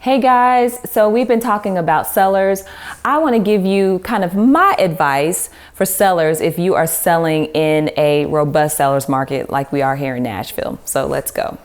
Hey guys, so we've been talking about sellers. I want to give you kind of my advice for sellers if you are selling in a robust seller's market like we are here in Nashville. So let's go.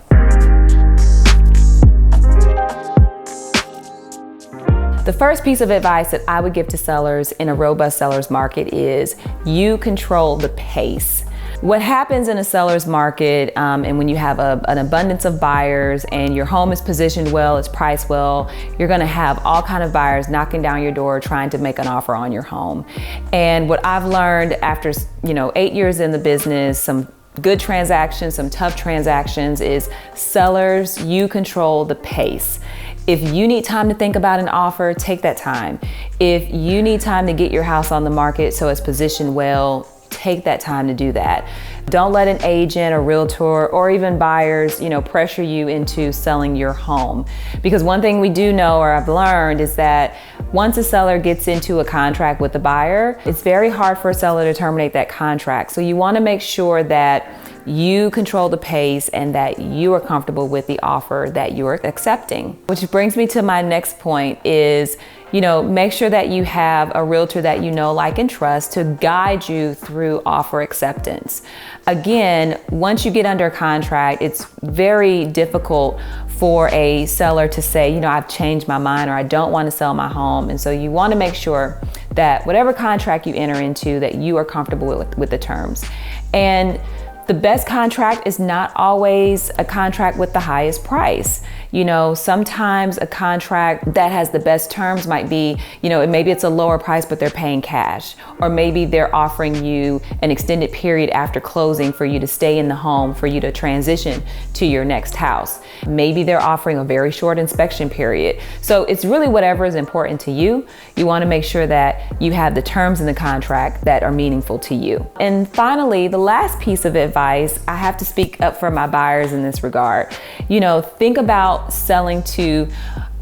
The first piece of advice that I would give to sellers in a robust seller's market is you control the pace. What happens in a seller's market, and when you have an abundance of buyers and your home is positioned well, it's priced well, you're gonna have all kind of buyers knocking down your door trying to make an offer on your home. And what I've learned after 8 years in the business, some good transactions, some tough transactions, is sellers, you control the pace. If you need time to think about an offer, take that time. If you need time to get your house on the market so it's positioned well, take that time to do that. Don't let an agent or realtor or even buyers, pressure you into selling your home. Because one thing we do know, or I've learned, is that once a seller gets into a contract with the buyer, it's very hard for a seller to terminate that contract. So you want to make sure that you control the pace and that you are comfortable with the offer that you are accepting. Which brings me to my next point is, make sure that you have a realtor that you know, like, and trust to guide you through offer acceptance. Again, once you get under contract, it's very difficult for a seller to say, I've changed my mind, or I don't want to sell my home. And so you want to make sure that whatever contract you enter into, that you are comfortable with the terms. And the best contract is not always a contract with the highest price. Sometimes a contract that has the best terms might be, maybe it's a lower price, but they're paying cash. Or maybe they're offering you an extended period after closing for you to stay in the home, for you to transition to your next house. Maybe they're offering a very short inspection period. So it's really whatever is important to you. You want to make sure that you have the terms in the contract that are meaningful to you. And finally, the last piece of advice, I have to speak up for my buyers in this regard. Think about selling to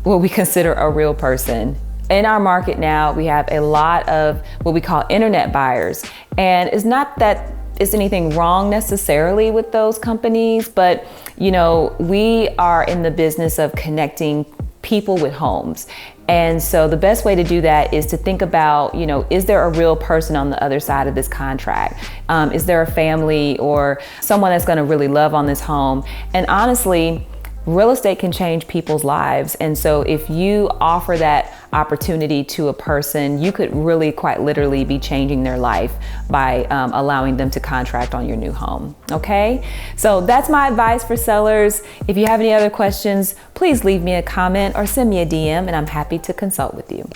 what we consider a real person. In our market now, we have a lot of what we call internet buyers. And it's not that it's anything wrong necessarily with those companies, but we are in the business of connecting people with homes. And so the best way to do that is to think about, is there a real person on the other side of this contract? Is there a family or someone that's going to really love on this home? And honestly, real estate can change people's lives. And so if you offer that opportunity to a person, you could really quite literally be changing their life by allowing them to contract on your new home. Okay? So that's my advice for sellers. If you have any other questions, please leave me a comment or send me a DM, and I'm happy to consult with you.